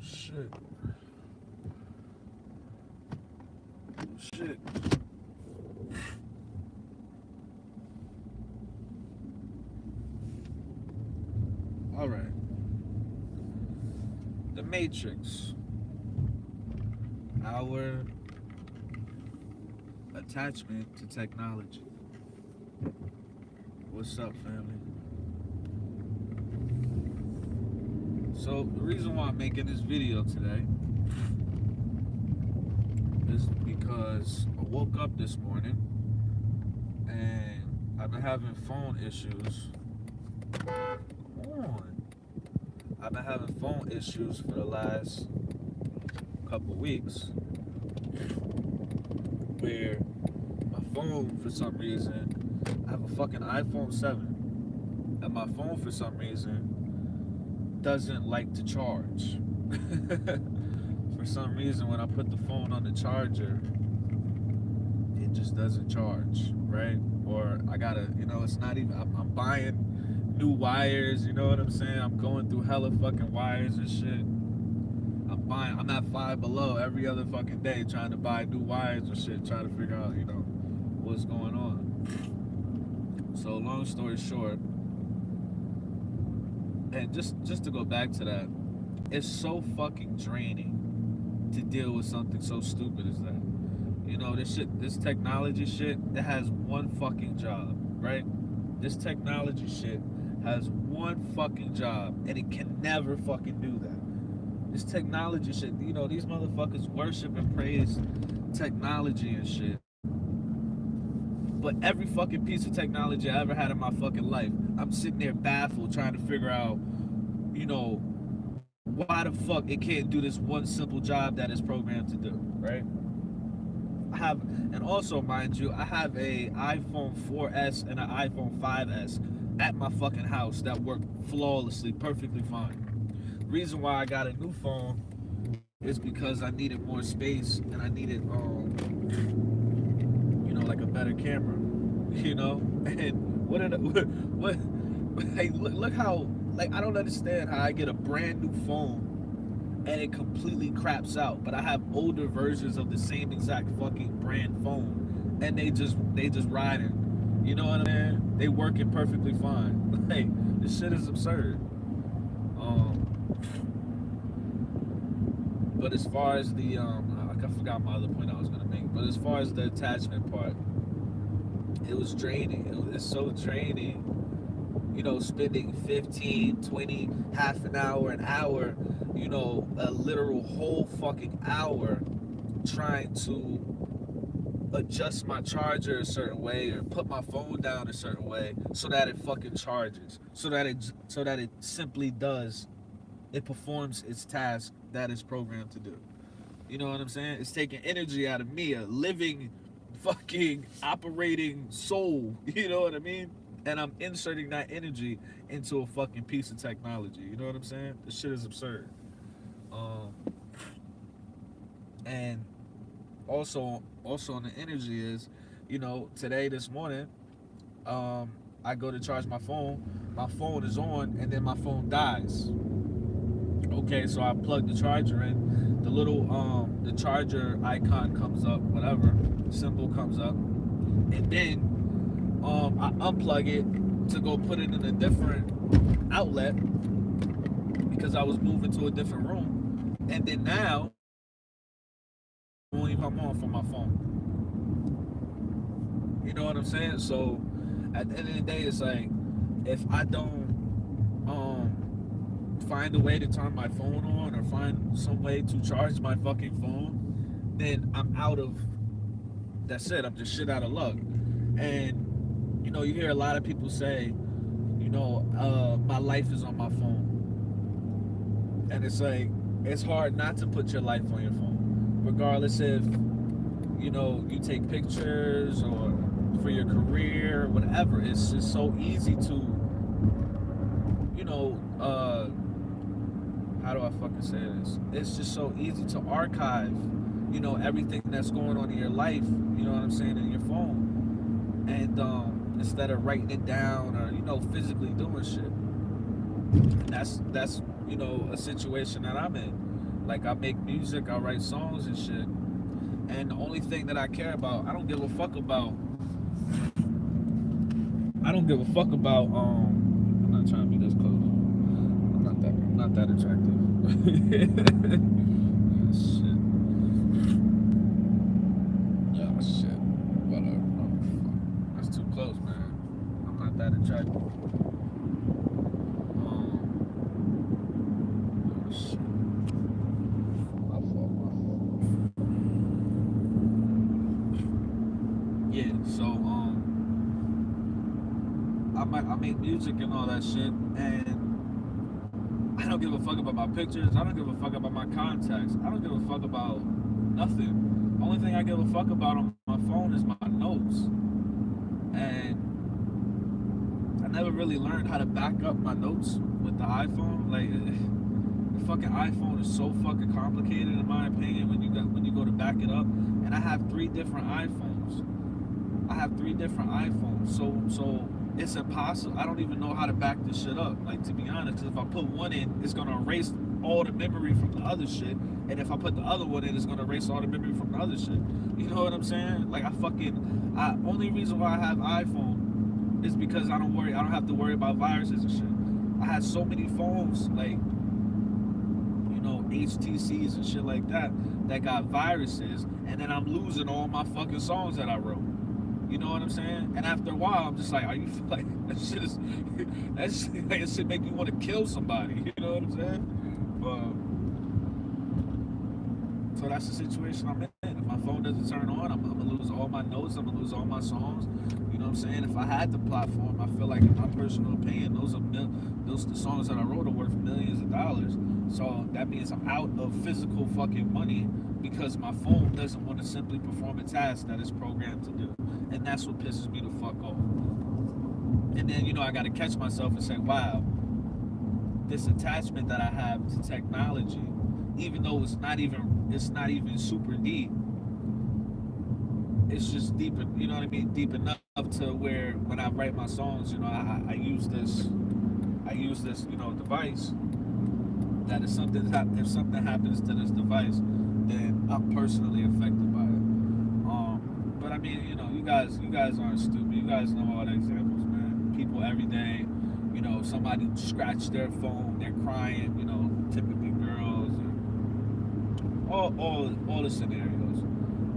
Shit. Shit. All right. The Matrix. Our attachment to technology. What's up, family? So, the reason why I'm making this video today is because I woke up this morning and I've been having phone issues. Come on. I've been having phone issues for the last couple weeks where my phone, for some reason, I have a fucking iPhone 7, and my phone, for some reason, doesn't like to charge. For some reason, when I put the phone on the charger, it just doesn't charge, right? Or I gotta, it's not even, I'm buying new wires, you know what I'm saying? I'm going through hella fucking wires and shit. I'm at Five Below every other fucking day trying to buy new wires and shit, trying to figure out, what's going on. So long story short, and just to go back to that, it's so fucking draining to deal with something so stupid as that. This technology shit, it has one fucking job, right? This technology shit has one fucking job, and it can never fucking do that. This technology shit, these motherfuckers worship and praise technology and shit. But every fucking piece of technology I ever had in my fucking life, I'm sitting there baffled trying to figure out, why the fuck it can't do this one simple job that it's programmed to do, right? And also, mind you, I have a iPhone 4S and an iPhone 5S at my fucking house that work flawlessly, perfectly fine. Reason why I got a new phone is because I needed more space and I needed like a better camera, and what hey, look how, like, I don't understand how I get a brand new phone and it completely craps out, but I have older versions of the same exact fucking brand phone and they just riding, you know what I mean? They working perfectly fine. Like, this shit is absurd. But as far as the I forgot my other point I was gonna make. But as far as the attachment part, it was draining. It's so draining. Spending 15, 20, half an hour, a literal whole fucking hour trying to adjust my charger a certain way or put my phone down a certain way so that it fucking charges. So that it simply does, it performs its task that it's programmed to do. You know what I'm saying? It's taking energy out of me, a living, fucking, operating soul. You know what I mean? And I'm inserting that energy into a fucking piece of technology. You know what I'm saying? This shit is absurd. And also on the energy is, today, this morning, I go to charge my phone is on, and then my phone dies. Okay, so I plug the charger in. The little the charger icon comes up, whatever symbol comes up, and then I unplug it to go put it in a different outlet because I was moving to a different room, and then now it won't even come on from my phone. You know what I'm saying? So at the end of the day, it's like, if I don't find a way to turn my phone on or find some way to charge my fucking phone, then I'm out of, that's it, I'm just shit out of luck. And you hear a lot of people say, my life is on my phone. And it's like, it's hard not to put your life on your phone, regardless if you take pictures or for your career, whatever. It's just so easy to, how do I fucking say this? It's just so easy to archive, everything that's going on in your life, you know what I'm saying, in your phone. And instead of writing it down or, physically doing shit. And that's a situation that I'm in. Like, I make music, I write songs and shit. And the only thing that I care about, I don't give a fuck about. I don't give a fuck about. I'm not trying to be this close. I'm not that attractive. Shit. Yeah, shit. Whatever. Oh, fuck. That's too close, man. I'm not that attractive. Oh, shit. My fault. Yeah. So I make music and all that shit, and I don't give a fuck about my pictures. I don't give a fuck about my contacts. I don't give a fuck about nothing. The only thing I give a fuck about on my phone is my notes. And I never really learned how to back up my notes with the iPhone. Like, the fucking iPhone is so fucking complicated in my opinion when you go to back it up. And I have three different iPhones. So it's impossible. I don't even know how to back this shit up. Like, to be honest, 'cause if I put one in, it's gonna erase all the memory from the other shit. And if I put the other one in, it's gonna erase all the memory from the other shit. You know what I'm saying? Like, only reason why I have iPhone is because I don't have to worry about viruses and shit. I had so many phones, like, HTCs and shit like that got viruses, and then I'm losing all my fucking songs that I wrote. You know what I'm saying? And after a while, I'm just like, are you like that shit is that shit make me want to kill somebody? You know what I'm saying? So that's the situation I'm in. If my phone doesn't turn on, I'm gonna lose all my notes. I'm gonna lose all my songs. You know what I'm saying? If I had the platform, I feel like, in my personal opinion, those the songs that I wrote are worth millions of dollars. So that means I'm out of physical fucking money because my phone doesn't want to simply perform a task that it's programmed to do, and that's what pisses me the fuck off. And then I got to catch myself and say, wow, this attachment that I have to technology, even though it's not even super deep, it's just deep, you know what I mean, deep enough to where when I write my songs, I use this device, that if something happens to this device, then I'm personally affected by it. But I mean, you guys aren't stupid. You guys know all the examples, man. People every day, somebody scratched their phone, they're crying, typically girls, and all the scenarios.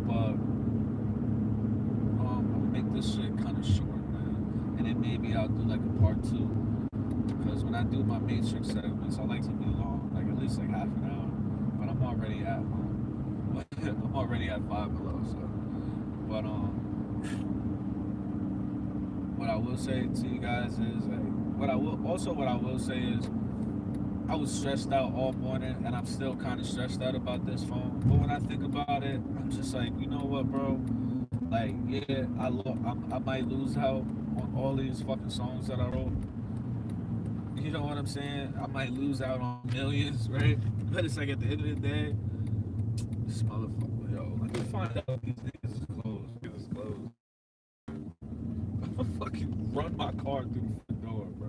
But I'm gonna make this shit kind of short, man, and then maybe I'll do like a part 2, because when I do my Matrix segments, I like to be long, like at least like half an hour. But I'm already at I'm already at Five Below, so. But what I will say to you guys is, what I will say is, I was stressed out all morning, and I'm still kind of stressed out about this phone. But when I think about it, I'm just like, you know what, bro? Like, yeah, I might lose out on all these fucking songs that I wrote. You know what I'm saying? I might lose out on millions, right? But it's like, at the end of the day, this motherfucker, let me find out if these niggas is closed. It's closed. I'm gonna fucking run my car through the door, bro.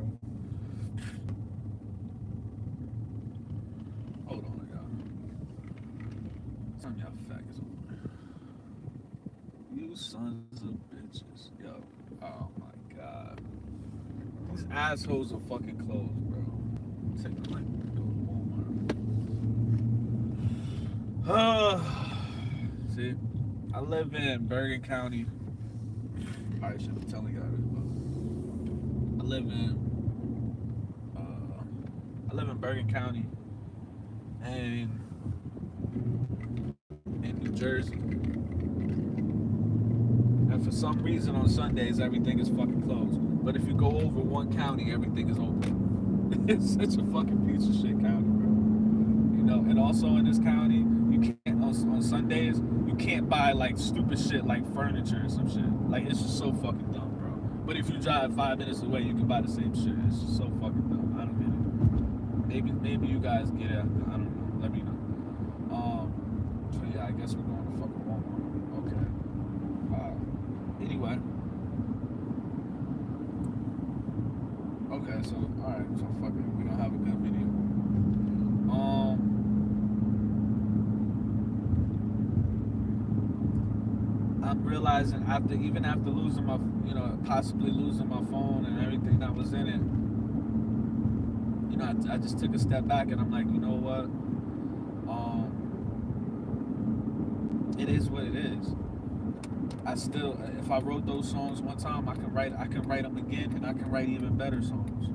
Hold on, y'all. Some of y'all faggots over there. You sons of bitches. Yo. Oh my god. These assholes are fucking closed, bro. Take the light. Go to Walmart. See? I live in Bergen County. I should be telling y'all this, but I live in Bergen County, and in New Jersey. And for some reason on Sundays everything is fucking closed. But if you go over one county, everything is open. It's such a fucking piece of shit county, bro. And also in this county, you can't on Sundays, you can't buy like stupid shit like furniture or some shit. Like, it's just so fucking dumb, bro. But if you drive 5 minutes away, you can buy the same shit. It's just so fucking dumb. I don't get it. Maybe you guys get it. I don't know. Let me know. So yeah, I guess we're going to fucking Walmart. Okay. Anyway. Okay, so alright, so fuck it. We don't have a good video. realizing even after losing my, possibly losing my phone and everything that was in it, I just took a step back and I'm like, you know what? It is what it is. I still, if I wrote those songs one time, I can write them again, and I can write even better songs.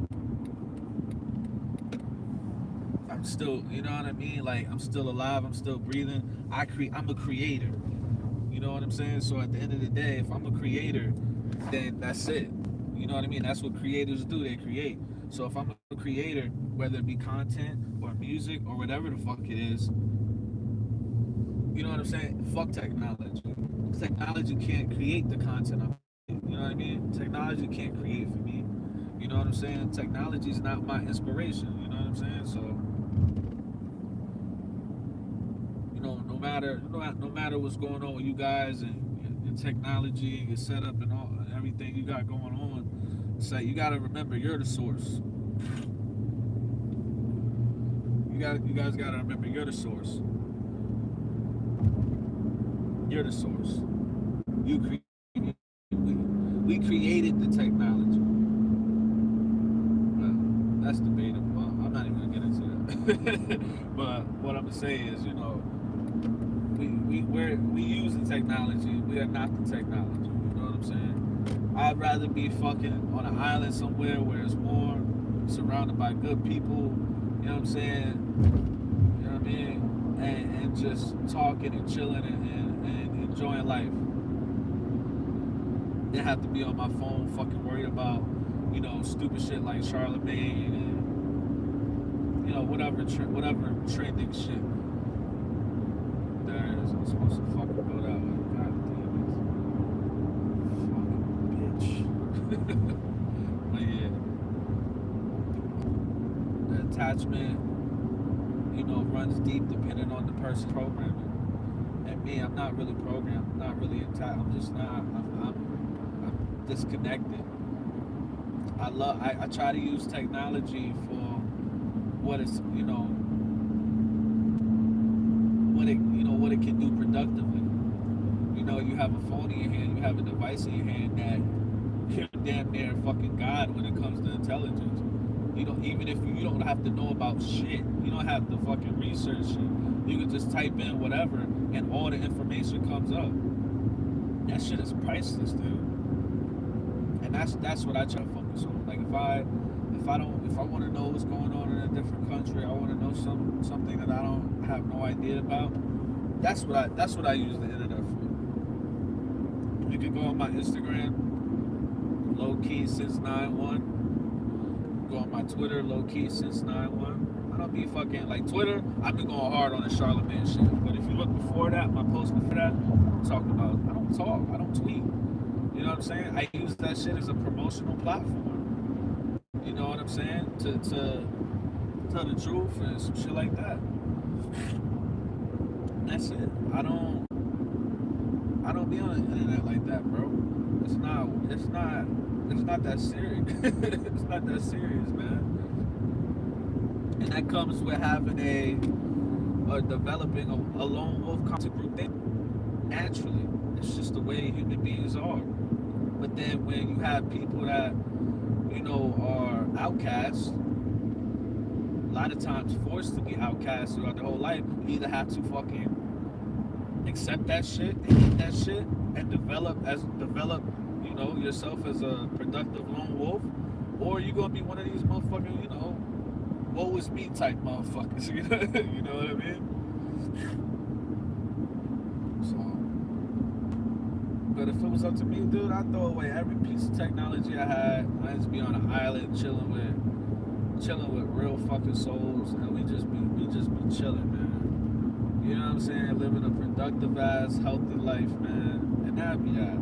I'm still, you know what I mean? Like, I'm still alive. I'm still breathing. I'm a creator. You know what I'm saying? So at the end of the day, if I'm a creator, then that's it. You know what I mean? That's what creators do. They create. So if I'm a creator, whether it be content or music or whatever the fuck it is, you know what I'm saying? Fuck technology. Technology can't create the content. You know what I mean? Technology can't create for me. You know what I'm saying? Technology is not my inspiration. You know what I'm saying? So, no matter what's going on with you guys and technology and your setup and all and everything you got going on, it's like you gotta remember you're the source. You guys gotta remember you're the source. You're the source. We created the technology. Well, that's debatable. I'm not even gonna get into that. But what I'm gonna say is, we use the technology. We are not the technology. You know what I'm saying? I'd rather be fucking on an island somewhere where it's warm, surrounded by good people. You know what I'm saying? You know what I mean? And just talking and chilling and enjoying life. They have to be on my phone fucking worried about, stupid shit like Charlemagne and, whatever trending shit there is. I'm supposed to fucking go that way. God damn it. Fucking bitch. But yeah. The attachment, runs deep depending on the person's programming. And me, I'm not really programmed. I'm not really attached. I'm just not. I'm disconnected. I try to use technology for what it's, what it can do productively. You have a phone in your hand, you have a device in your hand that you're damn near fucking God when it comes to intelligence. Even if you don't have to know about shit, you don't have to fucking research shit. You can just type in whatever and all the information comes up. That shit is priceless, dude. And that's what I try to focus on. Like if I want to know what's going on in a different country, I want to know something that I don't have no idea about. That's what I use the internet for. You can go on my Instagram, lowkey since 9-1. Go on my Twitter, lowkey since 9-1. I don't be fucking like Twitter. I've been going hard on the Charlemagne shit. But if you look before that, my post before that, I don't tweet. You know what I'm saying? I use that shit as a promotional platform. You know what I'm saying? To tell the truth and some shit like that. That's it. I don't be on the internet like that, bro. It's not that serious. It's not that serious, man. And that comes with having developing a lone wolf concept group thing. Naturally. It's just the way human beings are. But then when you have people that, are outcasts, a lot of times forced to be outcasts throughout their whole life, you either have to fucking accept that shit and eat that shit and develop yourself as a productive lone wolf, or you're gonna be one of these motherfucking, woe is me type motherfuckers. You know what I mean? So, but if it was up to me, dude, I'd throw away every piece of technology I had. I'd just be on an island chilling with real fucking souls, and we just be chilling, man. You know what I'm saying? Living a productive ass, healthy life, man. And that'd be that.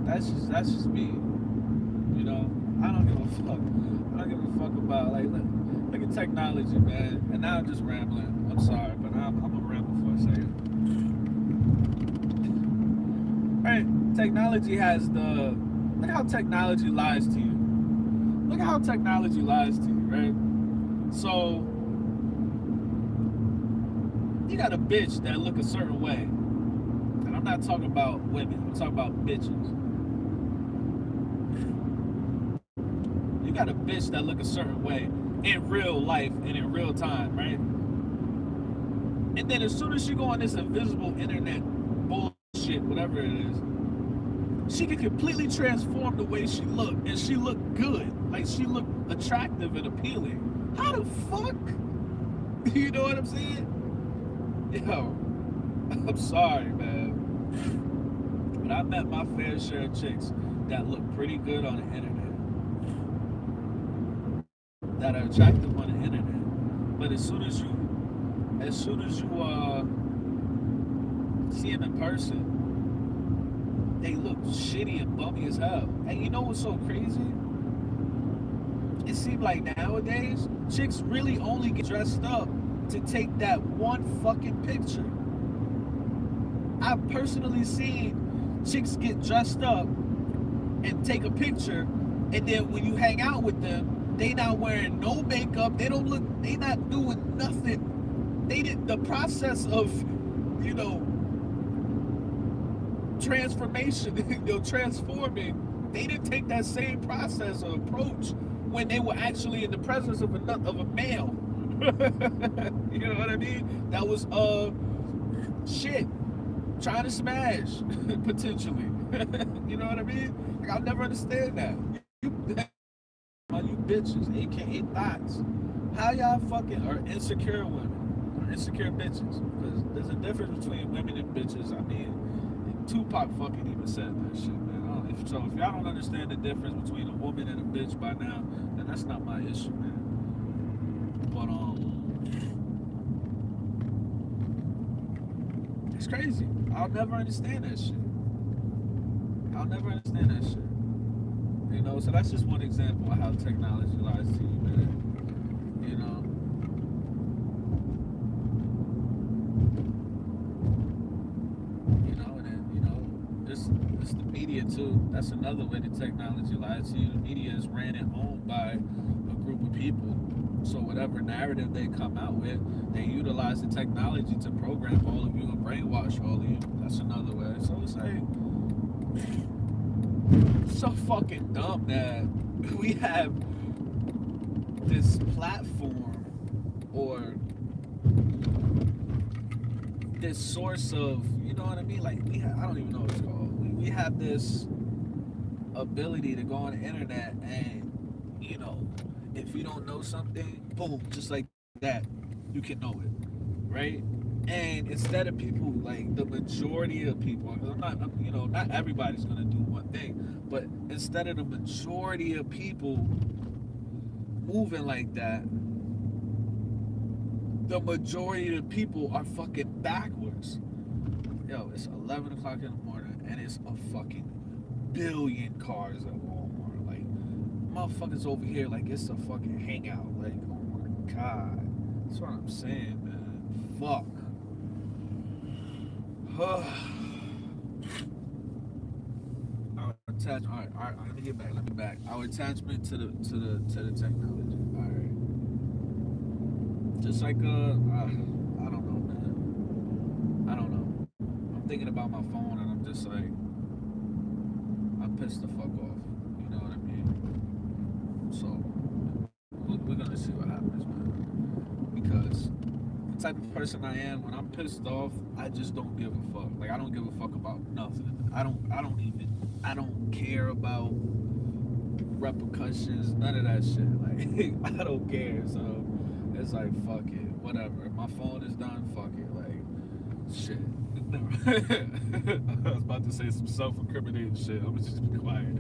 That's just me. I don't give a fuck. I don't give a fuck about look at technology, man. And now I'm just rambling. I'm sorry, but I'm gonna ramble for a second. Right? Technology has look how technology lies to you. Look at how technology lies to you, right? So you got a bitch that look a certain way. And I'm not talking about women. I'm talking about bitches. You got a bitch that look a certain way in real life and in real time, right? And then as soon as she go on this invisible internet bullshit, whatever it is, she can completely transform the way she look, and she look good. Like she look attractive and appealing. How the fuck? You know what I'm saying? Yo, I'm sorry, man. But I met my fair share of chicks that look pretty good on the internet, that are attractive on the internet. But as soon as you see them in person, they look shitty and bummy as hell. And you know what's so crazy? It seems like nowadays, chicks really only get dressed up to take that one fucking picture. I've personally seen chicks get dressed up and take a picture, and then when you hang out with them, they not wearing no makeup, they not doing nothing. They did the process of, transformation, transforming. They didn't take that same process or approach when they were actually in the presence of a male. You know what I mean? That was shit, trying to smash potentially. You know what I mean? Like, I'll never understand that. You bitches, aka thoughts. How y'all fucking are insecure women or insecure bitches? Because there's a difference between women and bitches. I mean, Tupac fucking even said that shit, man. If y'all don't understand the difference between a woman and a bitch by now, then that's not my issue, man. But it's crazy. I'll never understand that shit. So that's just one example of how technology lies to you, man. It's the media too. That's another way the technology lies to you. The media is ran and owned by a group of people. So whatever narrative they come out with, they utilize the technology to program all of you and brainwash all of you. That's another way. So it's like, it's so fucking dumb that we have this platform or this source of, you know what I mean? Like I don't even know what it's called. We have this ability to go on the internet and, if you don't know something, boom, just like that, you can know it, right? And instead of people, like the majority of people, because not everybody's gonna do one thing, but instead of the majority of people moving like that, the majority of people are fucking backwards. Yo, it's 11 o'clock in the morning and it's a fucking billion cars at Walmart. Like, motherfuckers over here like it's a fucking hangout. Like, oh my god. That's what I'm saying, man. Fuck. Alright, let me get back. Our attachment to the technology. Alright. Just like I don't know, man. I don't know. I'm thinking about my phone and I'm just like, I'm pissed the fuck off. You know what I mean? So we're gonna see what happens, man. Because the type of person I am, when I'm pissed off, I just don't give a fuck. Like, I don't give a fuck about nothing. I don't care about repercussions, none of that shit. Like, I don't care. So it's like, fuck it, whatever. If my phone is done, fuck it. Like, shit. I was about to say some self-incriminating shit. I'm gonna just be quiet.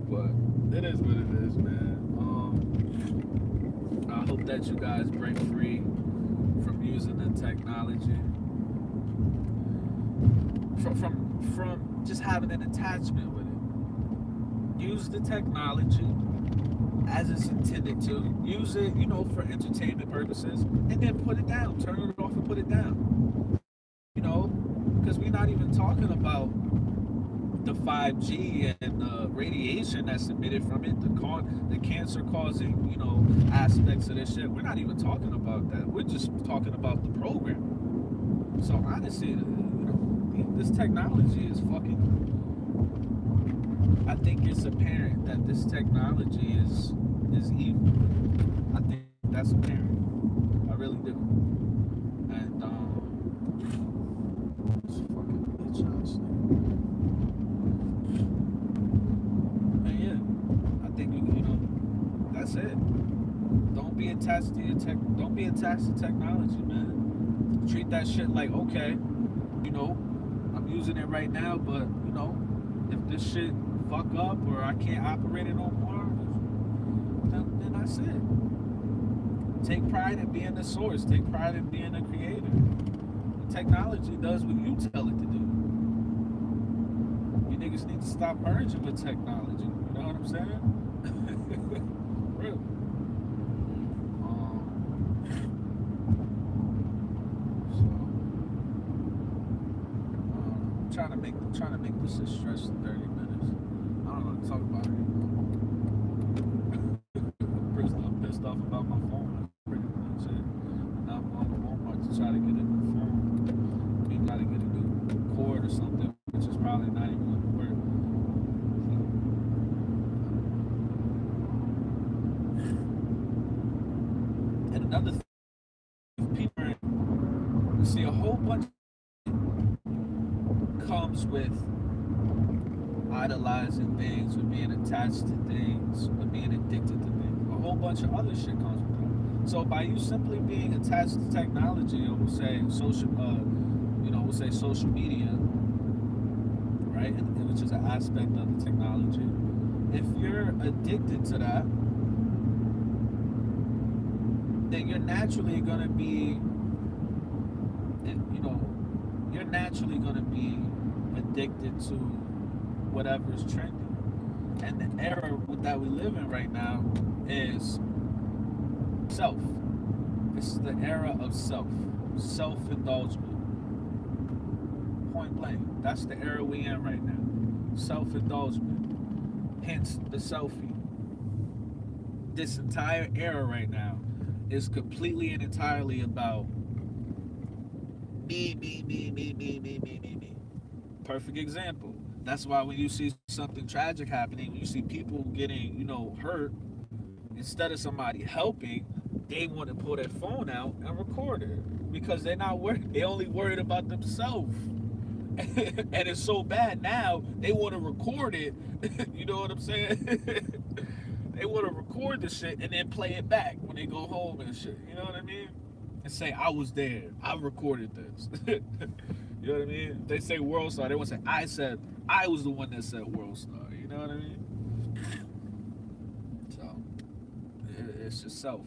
But it is what it is, man. I hope that you guys break free from using the technology, from just having an attachment with it. Use the technology as it's intended to. Use it, for entertainment purposes, and then put it down. Turn it off and put it down. Because we're not even talking about the 5G and the radiation that's emitted from it, the cancer-causing, aspects of this shit. We're not even talking about that. We're just talking about the program. So honestly, this technology is fucking. I think it's apparent that this technology is evil. I think that's apparent. I really do. And this fucking bitch ass nigga. And yeah, I think you know that's it. Don't be attached to your tech. Don't be attached to technology, man. Treat that shit like okay, you know, I'm using it right now, but you know, if this shit fuck up or I can't operate it no more, then that's it. Take pride in being the source. Take pride in being a creator. Technology does what you tell it to do. You niggas need to stop merging with technology. You know what I'm saying? Real. So trying to make this a stress in 30 minutes. I don't know what to talk about anymore. I'm pissed off about my phone. That's pretty much it. Now I'm going to Walmart to try to get a new phone. We got to get a new cord or something, which is probably not even going to work. And another thing, people you see a whole bunch comes with idolizing things or being attached to things or being addicted to things. A whole bunch of other shit comes with that. So by you simply being attached to technology, or we'll say social, we'll say social media, right, which is an aspect of the technology. If you're addicted to that, then you're naturally gonna be, you're naturally gonna be addicted to whatever's trending. And the era that we live in right now is self. This is the era of self-indulgement. Point blank. That's the era we in right now. Self-indulgement. Hence the selfie. This entire era right now is completely and entirely about me, me, me, me, me, me, me, me, me. Perfect example. That's why when you see something tragic happening, when you see people getting, hurt, instead of somebody helping, they want to pull their phone out and record it because they're not worried. They only worried about themselves. And it's so bad now, they want to record it. You know what I'm saying? They want to record the shit and then play it back when they go home and shit. You know what I mean? And say, I was there. I recorded this. You know what I mean? If they say world star, they want to say, I was the one that said world star. You know what I mean? So, it's just self.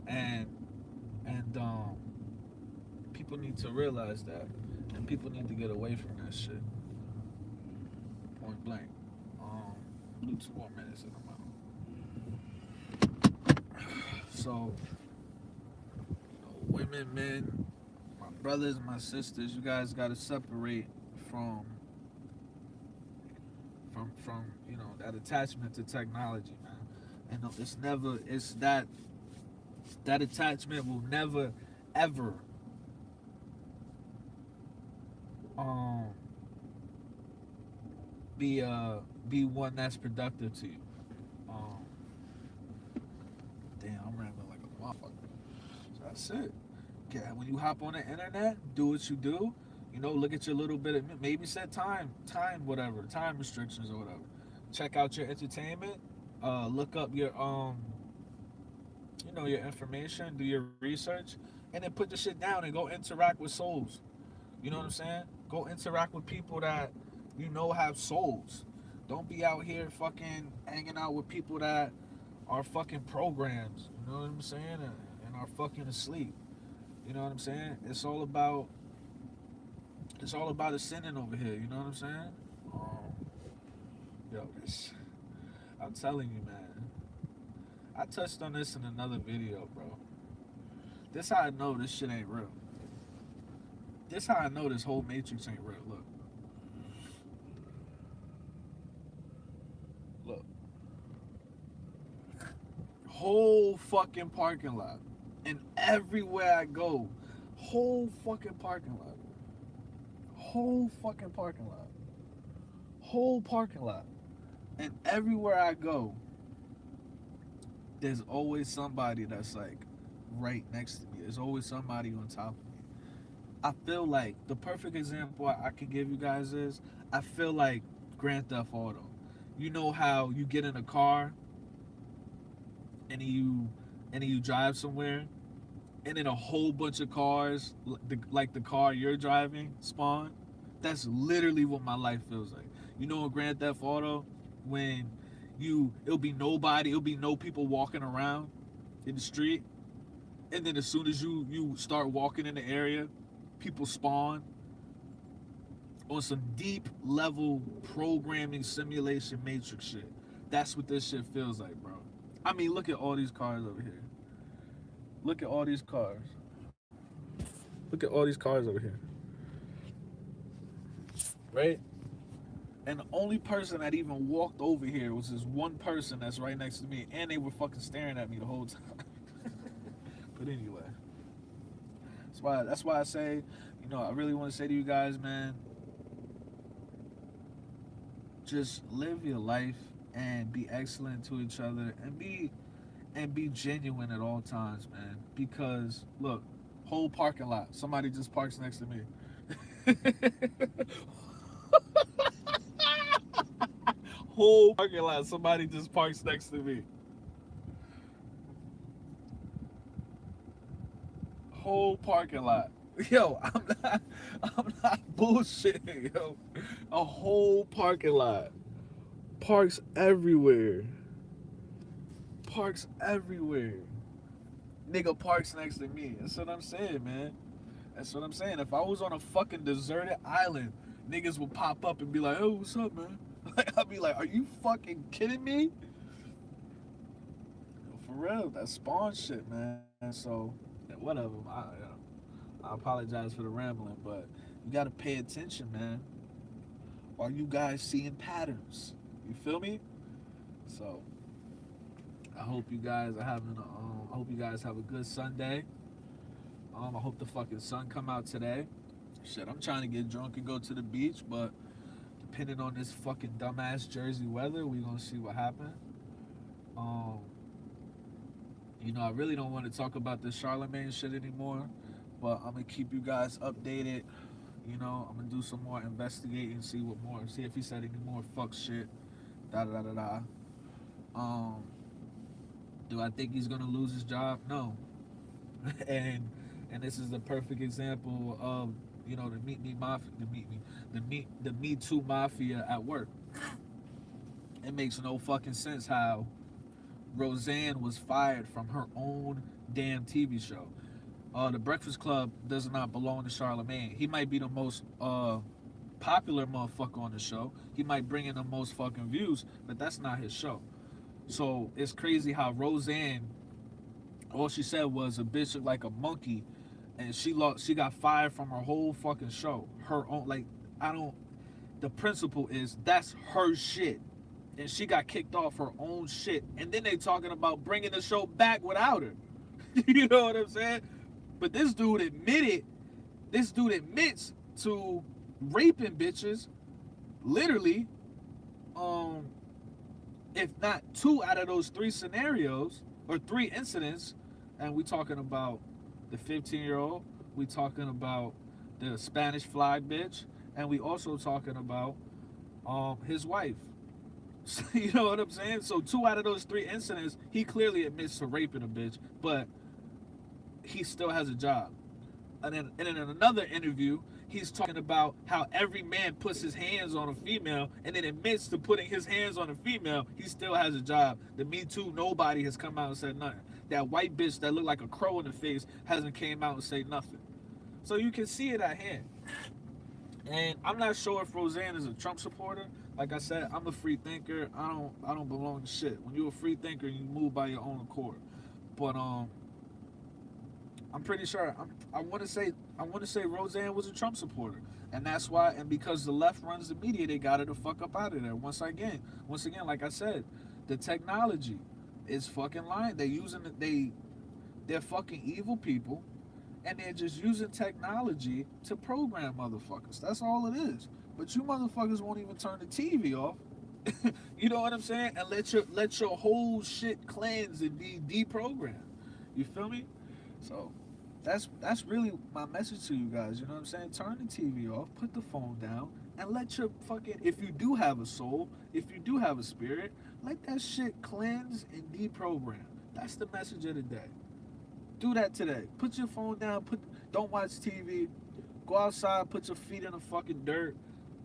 And, and people need to realize that. And people need to get away from that shit. Point blank. 2 more minutes in a month. So, women, men, my brothers, my sisters, you guys got to separate from that attachment to technology, man. And that attachment will never ever um be one that's productive to you. Um, damn, I'm rambling like a motherfucker. So that's it. Yeah, when you hop on the internet, do what you do. Look at your little bit of maybe set whatever, time restrictions or whatever. Check out your entertainment. Look up your information, do your research, and then put the shit down and go interact with souls. You know what I'm saying? Go interact with people that have souls. Don't be out here fucking hanging out with people that are fucking programs. You know what I'm saying? And are fucking asleep. You know what I'm saying? It's all about ascending over here. You know what I'm saying? Yo, I'm telling you, man. I touched on this in another video, bro. This how I know this shit ain't real. This how I know this whole matrix ain't real. Look. Whole fucking parking lot. And everywhere I go, whole fucking parking lot. Whole fucking parking lot. Whole parking lot. And everywhere I go, there's always somebody that's like right next to me. There's always somebody on top of me. I feel like the perfect example I can give you guys is I feel like Grand Theft Auto. You know how you get in a car and you drive somewhere and then a whole bunch of cars like the car you're driving spawn. That's literally what my life feels like. You know, in Grand Theft Auto, when it'll be nobody, it'll be no people walking around in the street, and then as soon as you start walking in the area, people spawn on some deep level programming simulation matrix shit. That's what this shit feels like, bro. I mean, look at all these cars over here. Look at all these cars. Look at all these cars over here. Right? And the only person that even walked over here was this one person that's right next to me, and they were fucking staring at me the whole time. But anyway, that's why I say, I really want to say to you guys, man, just live your life and be excellent to each other and be genuine at all times, man. Because look, whole parking lot, somebody just parks next to me. Whole parking lot, somebody just parks next to me. Whole parking lot. Yo, I'm not bullshitting, yo. A whole parking lot. Parks everywhere. Parks everywhere. Nigga parks next to me. That's what I'm saying, man. That's what I'm saying. If I was on a fucking deserted island, niggas would pop up and be like, "Oh, what's up, man?" Like, I'd be like, "Are you fucking kidding me?" For real, that Spawn shit, man. So, whatever. I apologize for the rambling, but you gotta pay attention, man. Are you guys seeing patterns? You feel me? So, I hope you guys are having. I hope you guys have a good Sunday. I hope the fucking sun come out today. Shit, I'm trying to get drunk and go to the beach, but depending on this fucking dumbass Jersey weather, we gonna see what happens. Um, I really don't want to talk about this Charlemagne shit anymore, but I'm gonna keep you guys updated. I'm gonna do some more investigating, see if he said any more fuck shit. Da da da da. Um, do I think he's gonna lose his job? No. and this is the perfect example of the meet me mafia, the Me Too mafia at work. It makes no fucking sense how Roseanne was fired from her own damn TV show. The Breakfast Club does not belong to Charlemagne. He might be the most popular motherfucker on the show. He might bring in the most fucking views, but that's not his show. So it's crazy how Roseanne, all she said was a bitch looked like a monkey, and she got fired from her whole fucking show. Her own, like, I don't. The principle is that's her shit, and she got kicked off her own shit. And then they talking about bringing the show back without her. You know what I'm saying? But this dude admits to raping bitches, literally. If not 2 out of those 3 scenarios or 3 incidents, and we talking about the 15-year-old, we talking about the Spanish fly bitch, and we also talking about his wife. You know what I'm saying? So 2 out of those 3 incidents, he clearly admits to raping a bitch, but he still has a job. And then in another interview, he's talking about how every man puts his hands on a female and then admits to putting his hands on a female. He still has a job. The Me Too, nobody has come out and said nothing. That white bitch that looked like a crow in the face hasn't came out and said nothing. So you can see it at hand. And I'm not sure if Roseanne is a Trump supporter. Like I said, I'm a free thinker. I don't belong to shit. When you're a free thinker, you move by your own accord. But I'm pretty sure. I want to say Roseanne was a Trump supporter, and that's why. And because the left runs the media, they got her the fuck up out of there. Once again, like I said, the technology is fucking lying. They're fucking evil people, and they're just using technology to program motherfuckers. That's all it is. But you motherfuckers won't even turn the TV off. You know what I'm saying? And let your whole shit cleanse and be deprogrammed. You feel me? So that's really my message to you guys. You know what I'm saying? Turn the TV off, put the phone down, and let your fucking, if you do have a soul, if you do have a spirit, let that shit cleanse and deprogram. That's the message of the day. Do that today. Put your phone down. Don't watch TV. Go outside. Put your feet in the fucking dirt.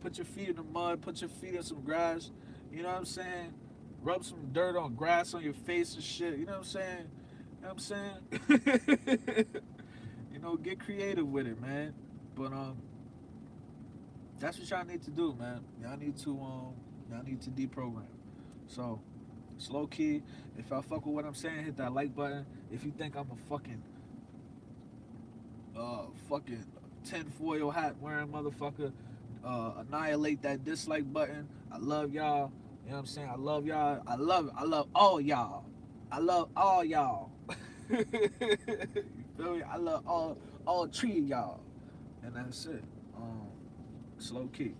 Put your feet in the mud. Put your feet in some grass. You know what I'm saying? Rub some dirt on grass on your face and shit. You know what I'm saying? You know what I'm saying? Get creative with it, man. But that's what y'all need to do, man. Y'all need to deprogram. So it's low key. If y'all fuck with what I'm saying, hit that like button. If you think I'm a fucking tinfoil hat wearing motherfucker, annihilate that dislike button. I love y'all. You know what I'm saying? I love y'all. I love all y'all. I love all y'all. You feel me? I love all three of y'all. And that's it. Slow key.